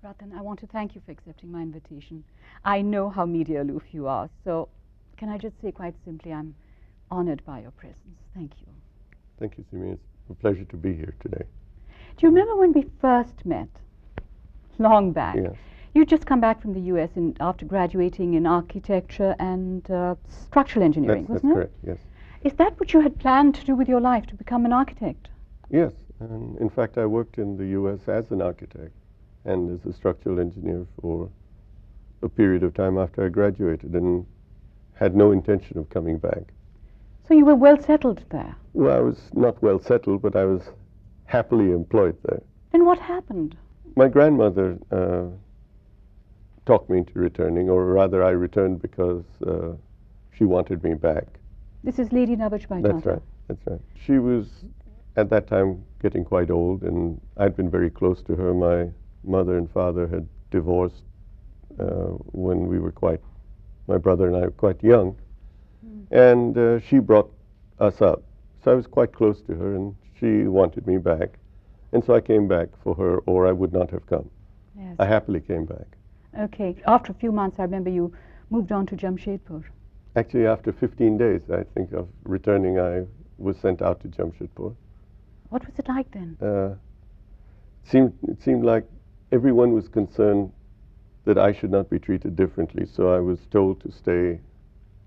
Ratan, I want to thank you for accepting my invitation. I know how media aloof you are, so can I just say quite simply, I'm honored by your presence. Thank you. Thank you, Simi. It's a pleasure to be here today. Do you remember when we first met? Long back. Yes. You'd just come back from the US after graduating in architecture and structural engineering, That's wasn't it? correct, yes. Is that what you had planned to do with your life, to become an architect? Yes, and in fact I worked in the US as an architect and as a structural engineer for a period of time after I graduated and had no intention of coming back. So you were well settled there? Well, I was not well settled, but I was happily employed there. Then what happened? My grandmother talked me into returning, or rather I returned because she wanted me back. This is Lady Navajbai Tata. That's right, that's right. She was at that time getting quite old, and I'd been very close to her. My mother and father had divorced when we were my brother and I were quite young. And she brought us up. So I was quite close to her, and she wanted me back. And so I came back for her, or I would not have come. Yes. I happily came back. Okay. After a few months, I remember you moved on to Jamshedpur. Actually, after 15 days, I think, of returning, I was sent out to Jamshedpur. What was it like then? It seemed like everyone was concerned that I should not be treated differently. So I was told to stay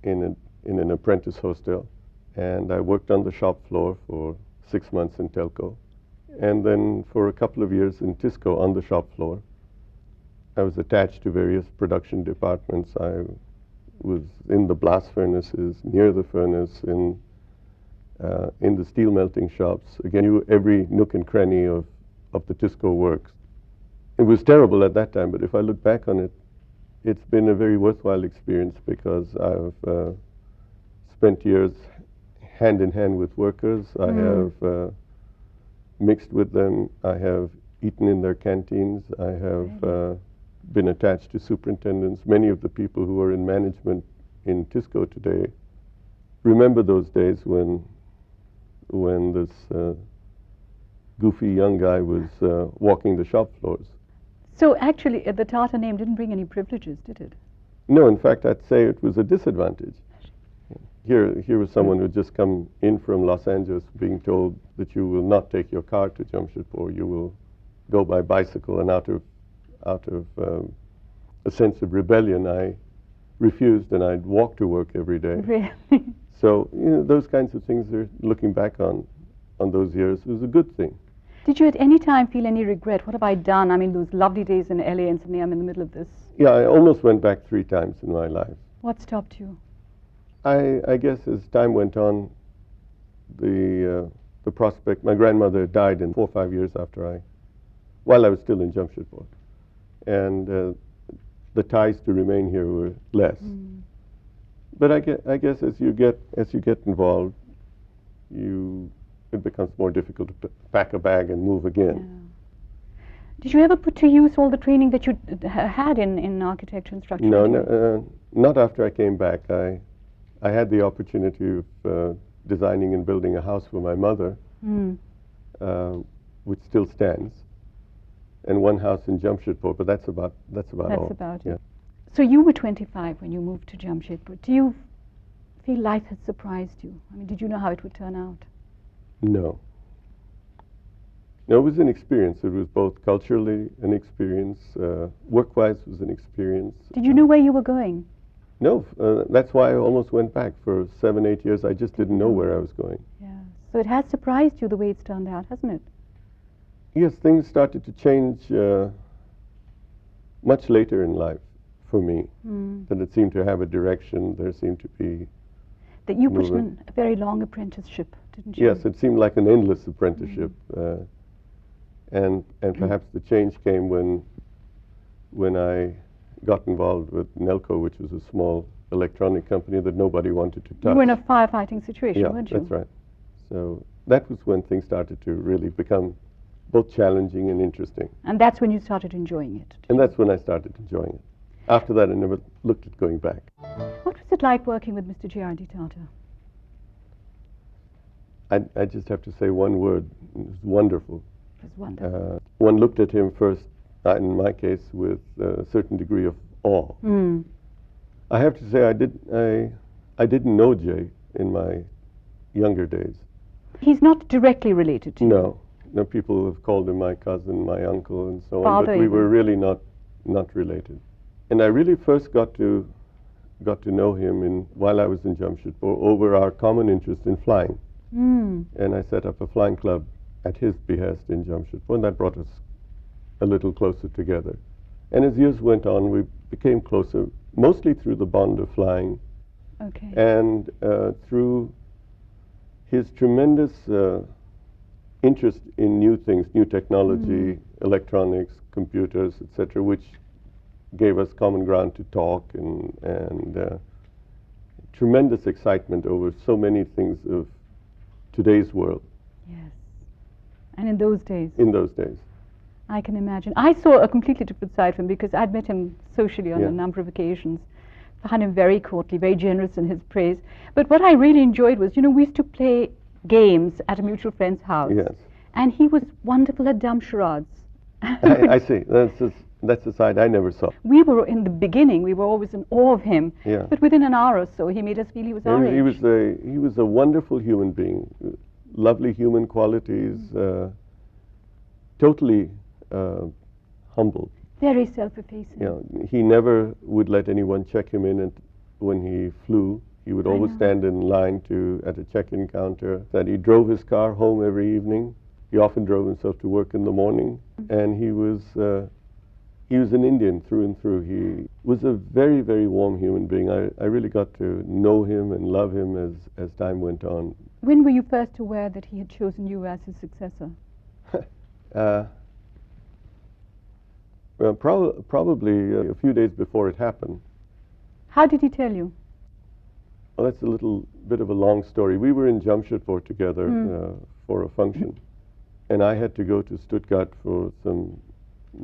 in an apprentice hostel. And I worked on the shop floor for 6 months in Telco. And then for a couple of years in Tisco on the shop floor. I was attached to various production departments. I was in the blast furnaces, near the furnace, in the steel melting shops. Again, knew every nook and cranny of the Tisco works. It was terrible at that time, but if I look back on it, it's been a very worthwhile experience because I've spent years hand in hand with workers. I have mixed with them. I have eaten in their canteens. I have been attached to superintendents. Many of the people who are in management in Tisco today remember those days when this goofy young guy was walking the shop floors. So actually, the Tata name didn't bring any privileges, did it? No, in fact, I'd say it was a disadvantage. Here was someone who had just come in from Los Angeles being told that you will not take your car to Jamshedpur, you will go by bicycle, and out of a sense of rebellion, I refused, and I'd walk to work every day. Really? So, those kinds of things, looking back on those years, was a good thing. Did you at any time feel any regret? What have I done? I mean, those lovely days in LA, and suddenly I'm in the middle of this. Yeah, I almost went back 3 times in my life. What stopped you? I guess as time went on, the prospect, my grandmother died in 4 or 5 years while I was still in Jamshedpur. And the ties to remain here were less. But I guess as you get involved, it becomes more difficult to pack a bag and move again. Yeah. Did you ever put to use all the training that you had in architecture and structure? No, not after I came back. I had the opportunity of designing and building a house for my mother, which still stands, and one house in Jamshedpur, but that's about all. That's about yeah. it. So you were 25 when you moved to Jamshedpur. Do you feel life has surprised you? I mean, did you know how it would turn out? No. No, it was an experience. It was both culturally an experience, work-wise was an experience. Did you know where you were going? No, that's why I almost went back. For 7, 8 years, I just didn't know where I was going. Yeah. So it has surprised you the way it's turned out, hasn't it? Yes, things started to change much later in life for me. That it seemed to have a direction. There seemed to be... That you put in a very long apprenticeship, didn't you? Yes, it seemed like an endless apprenticeship. And perhaps the change came when I got involved with Nelco, which was a small electronic company that nobody wanted to touch. You were in a firefighting situation, Yeah, weren't you? that's right. So that was when things started to really become both challenging and interesting. And that's when you started enjoying it. And that's when I started enjoying it. After that, I never looked at going back. What was it like working with Mr. G.R.D. Tata? I just have to say one word. It was wonderful. It was wonderful. One looked at him first in my case, with a certain degree of awe. Mm. I have to say, I didn't know Jay in my younger days. He's not directly related to you? No. No, people have called him my cousin, my uncle, and so on, Father but we even. were really not related. And I really first got to know him while I was in Jamshedpur over our common interest in flying. Mm. And I set up a flying club at his behest in Jamshedpur, and that brought us a little closer together. And as years went on, we became closer, mostly through the bond of flying, Okay. and through his tremendous interest in new things, new technology, electronics, computers, etc., which gave us common ground to talk, and tremendous excitement over so many things of today's world. Yes. And in those days? In those days. I can imagine. I saw a completely different side from him because I'd met him socially on Yeah. a number of occasions. Found him very courtly, very generous in his praise. But what I really enjoyed was, you know, we used to play games at a mutual friend's house. Yes. And he was wonderful at dumb charades. I see. That's a side I never saw. We were, in the beginning, we were always in awe of him. Yeah. But within an hour or so, he made us feel he was our age. He was a wonderful human being, lovely human qualities, totally humble. Very self-effacing. You know, he never would let anyone check him in when he flew. He would I always know. stand in line at a check-in counter. That he drove his car home every evening. He often drove himself to work in the morning, and he was an Indian through and through. He was a very, very warm human being. I really got to know him and love him as time went on. When were you first aware that he had chosen you as his successor? Well, probably a few days before it happened. How did he tell you? Well, that's a little bit of a long story. We were in Jamshedpur together for a function, and I had to go to Stuttgart for some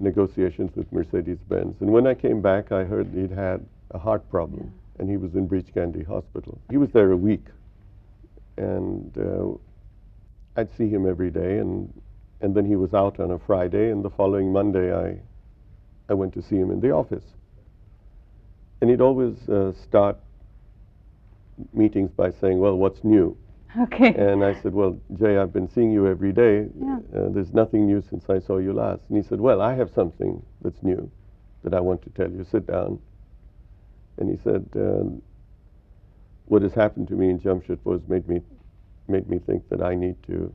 negotiations with Mercedes-Benz. And when I came back, I heard he'd had a heart problem, and he was in Breach Candy Hospital. He was there a week, and I'd see him every day, and then he was out on a Friday, and the following Monday I went to see him in the office. And he'd always start meetings by saying, well, what's new? Okay. And I said, well, Jay, I've been seeing you every day. Yeah. There's nothing new since I saw you last. And he said, well, I have something that's new that I want to tell you. Sit down. And he said, what has happened to me in Jamshedpur has made me think that I need to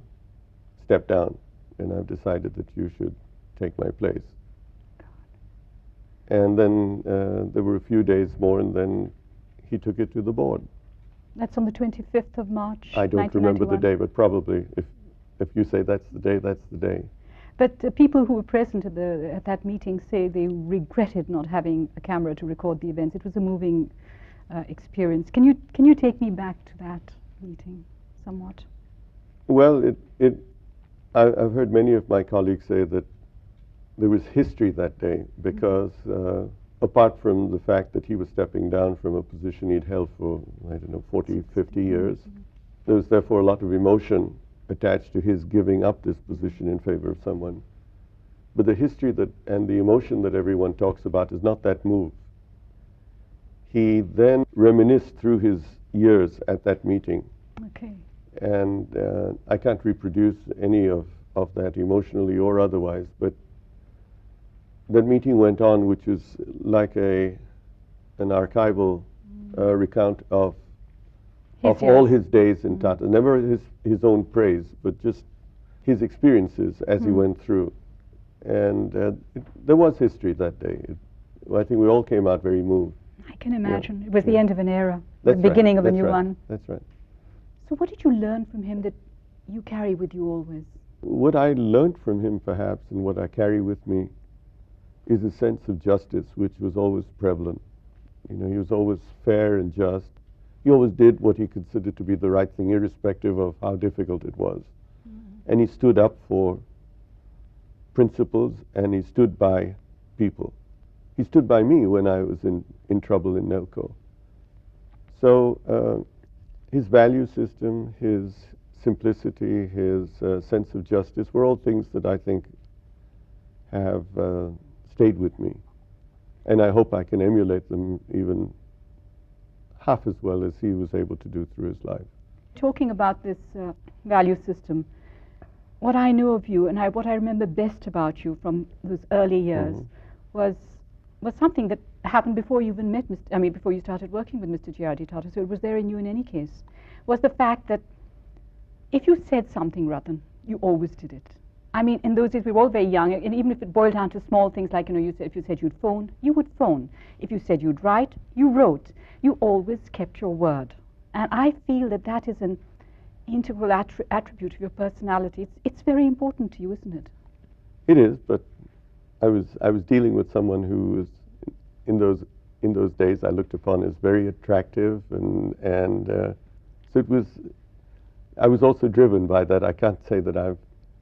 step down. And I've decided that you should take my place. And then there were a few days more, and then he took it to the board. That's on the 25th of March, I don't remember the 1991. day, but probably if you say that's the day, that's the day. But people who were present at that meeting say they regretted not having a camera to record the events. It was a moving experience. Can you take me back to that meeting somewhat? Well, I've heard many of my colleagues say that there was history that day because apart from the fact that he was stepping down from a position he'd held for, I don't know, 40, 50 years, there was therefore a lot of emotion attached to his giving up this position in favor of someone. But the history and the emotion that everyone talks about is not that move. He then reminisced through his years at that meeting. Okay. And I can't reproduce any of that emotionally or otherwise, but that meeting went on, which is like an archival recount of all his days in Tata. Never his own praise, but just his experiences as he went through. And there was history that day. I think we all came out very moved. I can imagine. It was the end of an era, That's the beginning of a That's new right. one. That's right. So what did you learn from him that you carry with you always? What I learned from him, perhaps, and what I carry with me, is a sense of justice, which was always prevalent. You know, he was always fair and just. He always did what he considered to be the right thing, irrespective of how difficult it was. And he stood up for principles, and he stood by people. He stood by me when I was in trouble in Nelco. So his value system, his simplicity, his sense of justice were all things that I think have stayed with me. And I hope I can emulate them even half as well as he was able to do through his life. Talking about this value system, what I know of you and what I remember best about you from those early years was something that happened before you even met before you started working with Mr. G.R.D. Tata, so it was there in you in any case, was the fact that if you said something, Ratan, you always did it. I mean, in those days, we were all very young, and even if it boiled down to small things like, if you said you'd phone, you would phone. If you said you'd write, you wrote. You always kept your word. And I feel that that is an integral attribute of your personality. It's very important to you, isn't it? It is, but I was dealing with someone who was, in those days, I looked upon as very attractive, and so it was, I was also driven by that. I can't say that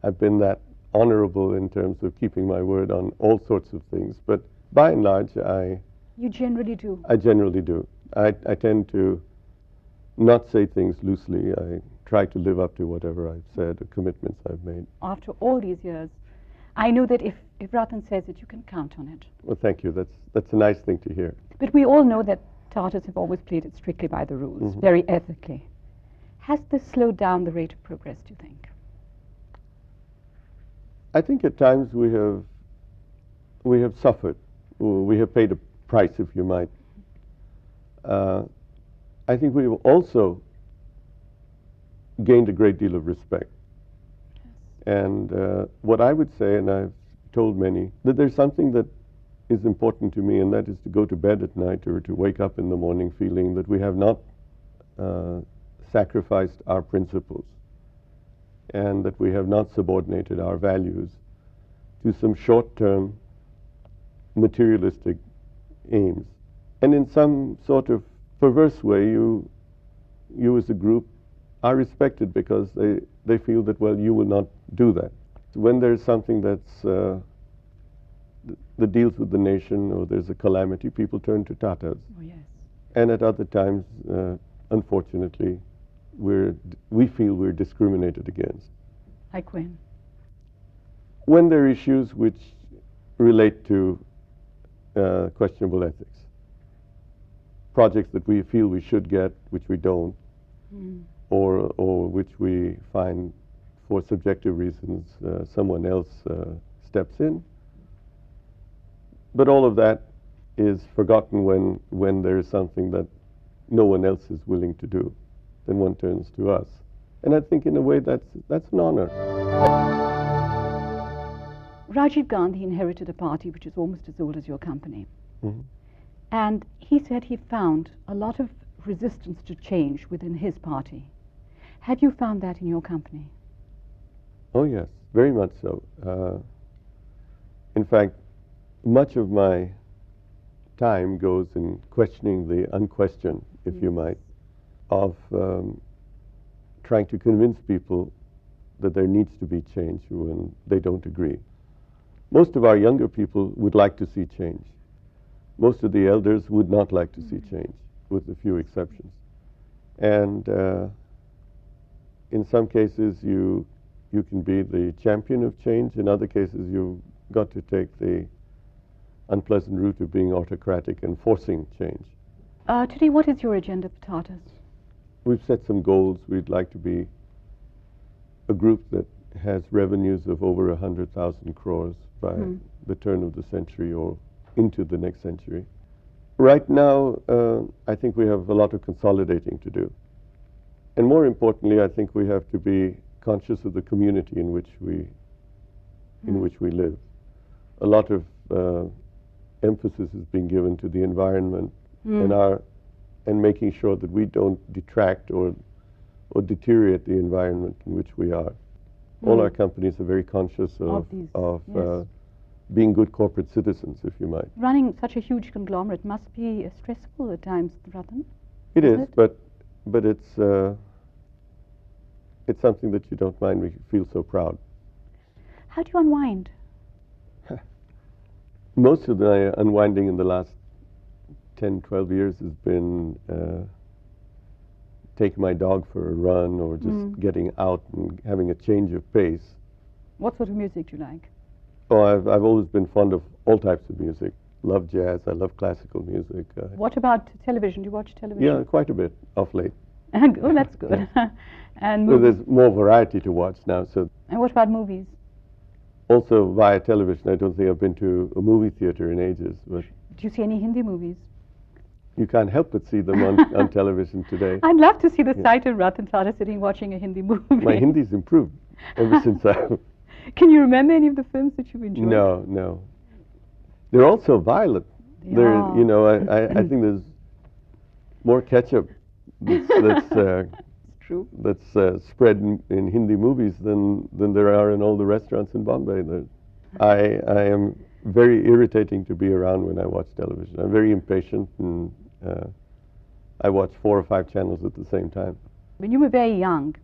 I've been that honorable in terms of keeping my word on all sorts of things, but by and large, You generally do. I generally do. I tend to not say things loosely. I try to live up to whatever I've said, the commitments I've made. After all these years, I know that if Ratan says it, you can count on it. Well, thank you. That's a nice thing to hear. But we all know that Tatas have always played it strictly by the rules, very ethically. Has this slowed down the rate of progress, do you think? I think at times we have suffered. We have paid a price, if you might. I think we've also gained a great deal of respect. And what I would say, and I've told many, that there's something that is important to me, and that is to go to bed at night or to wake up in the morning feeling that we have not sacrificed our principles and that we have not subordinated our values to some short-term materialistic aims. And in some sort of perverse way, you as a group are respected because they feel that, well, you will not do that. When there's something that's that deals with the nation or there's a calamity, people turn to Tatas. Oh, yes. And at other times, unfortunately, we feel we're discriminated against. Like when? When there are issues which relate to questionable ethics. Projects that we feel we should get, which we don't, or which we find for subjective reasons someone else steps in. But all of that is forgotten when there is something that no one else is willing to do. Then one turns to us. And I think in a way that's an honor. Rajiv Gandhi inherited a party which is almost as old as your company. And he said he found a lot of resistance to change within his party. Have you found that in your company? Oh, yes, very much so. In fact, much of my time goes in questioning the unquestioned, if you might, of trying to convince people that there needs to be change when they don't agree. Most of our younger people would like to see change. Most of the elders would not like to see change, with a few exceptions. And in some cases, you can be the champion of change. In other cases, you've got to take the unpleasant route of being autocratic and forcing change. Today, what is your agenda for Tatas? We've set some goals. We'd like to be a group that has revenues of over 100,000 crores by the turn of the century or into the next century. Right now, I think we have a lot of consolidating to do. And more importantly, I think we have to be conscious of the community in which we live. A lot of emphasis is being given to the environment and making sure that we don't detract or deteriorate the environment in which we are. All our companies are very conscious of being good corporate citizens, if you might. Running such a huge conglomerate must be stressful at times, Ratan. It is, but it's something that you don't mind. We feel so proud. How do you unwind? Most of the unwinding in the last 10, 12 years has been taking my dog for a run or just getting out and having a change of pace. What sort of music do you like? Oh, I've always been fond of all types of music. Love jazz. I love classical music. What about television? Do you watch television? Yeah, quite a bit of late. Oh, that's good. And Well, movies? there's more variety to watch now. So And what about movies? also via television. I don't think I've been to a movie theater in ages, but Do you see any Hindi movies? you can't help but see them on television today. I'd love to see the sight of Ratan Tata sitting watching a Hindi movie. My Hindi's improved ever since I. Can you remember any of the films that you've enjoyed? No, no. They're all so violent. They are. You know, I think there's more ketchup that's True. spread in Hindi movies than there are in all the restaurants in Bombay. I am very irritating to be around when I watch television. I'm very impatient, and I watch 4 or 5 channels at the same time. When you were very young,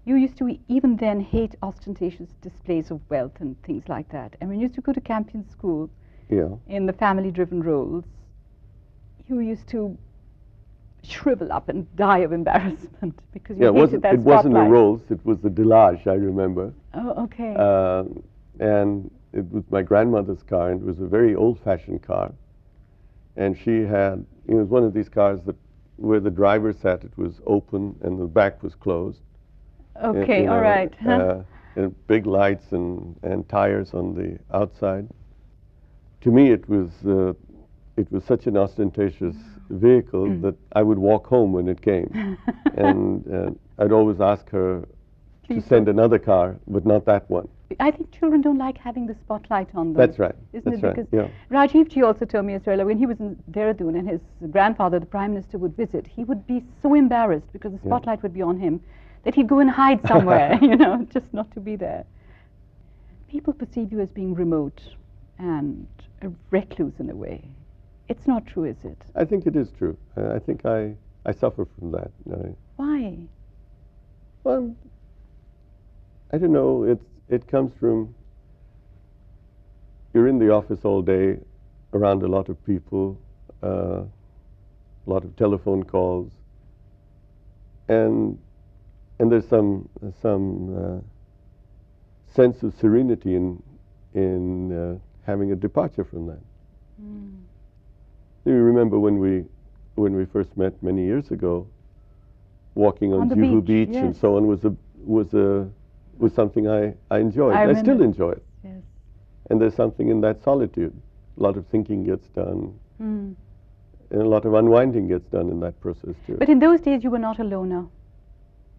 you used to even then hate ostentatious displays of wealth and things like that. And when you used to go to Campion School, Yeah. in the family-driven roles, you used to shrivel up and die of embarrassment because you hated that it wasn't the spotlight. roles, it was the delage, I remember. Oh, okay. And it was my grandmother's car, and it was a very old-fashioned car. And she had, it was one of these cars that where the driver sat, it was open and the back was closed. Okay, you all know, right. And big lights and tires on the outside. To me, it was such an ostentatious vehicle that I would walk home when it came. And I'd always ask her Please to send don't. another car, but not that one. I think children don't like having the spotlight on them. That's right. Isn't That's it? right. Because Yeah. Rajiv Ji also told me as well, when he was in Dehradun and his grandfather, the Prime Minister, would visit, he would be so embarrassed because the spotlight would be on him that he'd go and hide somewhere, you know, just not to be there. People perceive you as being remote and a recluse in a way. It's not true, is it? I think it is true. I think I suffer from that. Why? Well, I don't know. It comes from you're in the office all day, around a lot of people, a lot of telephone calls, and there's some sense of serenity in having a departure from that. Do you remember when we first met many years ago? Walking on the Juhu beach, Beach and yes. so on was something I enjoyed. I still remember. enjoy it. Yes. And there's something in that solitude. A lot of thinking gets done, and a lot of unwinding gets done in that process too. But in those days, you were not a loner.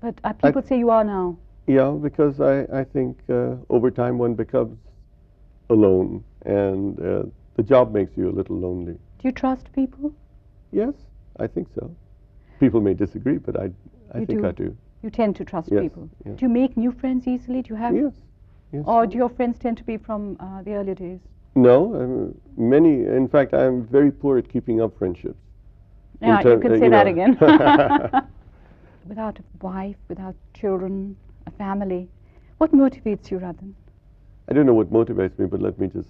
But people say you are now. Yeah, because I think over time one becomes alone, and the job makes you a little lonely. Do you trust people? Yes, I think so. People may disagree, but I You think do. I do. You tend to trust Yes, people. yes. Do you make new friends easily? Do you have? Yes. Yes. Or do your friends tend to be from the earlier days? No, many. In fact, I'm very poor at keeping up friendships. Yeah, you term- can say you that know. again. Without a wife, without children, a family, what motivates you, Ratan? I don't know what motivates me, but let me just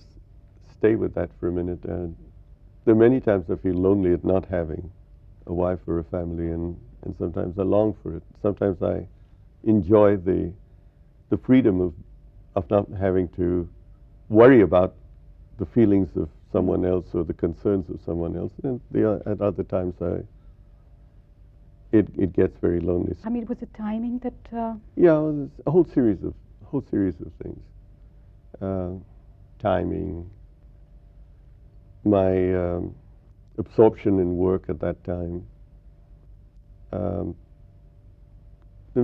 stay with that for a minute. There are many times I feel lonely at not having a wife or a family, and sometimes I long for it. Sometimes I enjoy the freedom of not having to worry about the feelings of someone else or the concerns of someone else. And at other times it gets very lonely. I mean, was it timing that? Yeah, there's a whole series of things. Timing, my absorption in work at that time. There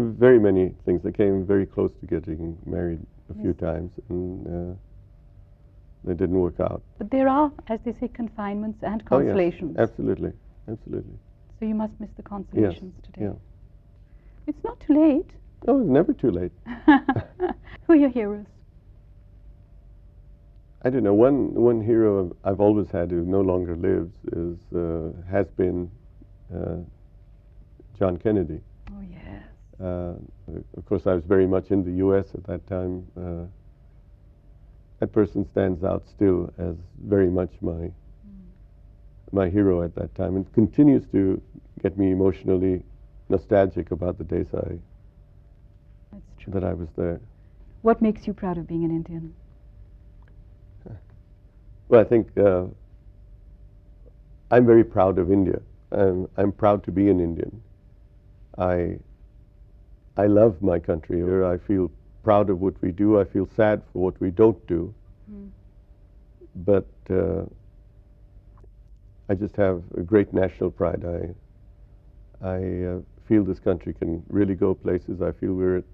were very many things. I came very close to getting married a few times, and they didn't work out. But there are, as they say, confinements and Oh, yes, consolations. absolutely, absolutely. So you must miss the consolations today. Yeah. It's not too late. Oh, it's never too late. Who are your heroes? I don't know. One hero I've always had who no longer lives has been John Kennedy. Oh, yes. Of course, I was very much in the U.S. at that time. That person stands out still as very much my hero at that time, and continues to get me emotionally nostalgic about the days That's true. that I was there. What makes you proud of being an Indian? Well, I think I'm very proud of India. I'm proud to be an Indian. I love my country. I feel proud of what we do. I feel sad for what we don't do. But I just have a great national pride. I feel this country can really go places. I feel we're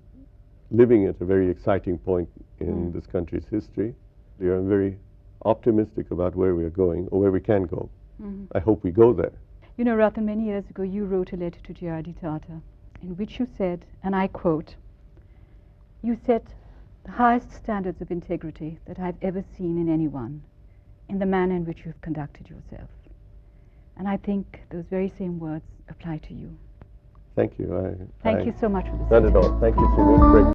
living at a very exciting point in this country's history. I'm very optimistic about where we are going, or where we can go. I hope we go there. You know, Ratan, many years ago you wrote a letter to Ratan Tata in which you said, and I quote, "You set the highest standards of integrity that I've ever seen in anyone in the manner in which you've conducted yourself." And I think those very same words apply to you. Thank you. Thank you so much for this. Not at all. Thank you, Simi. Great.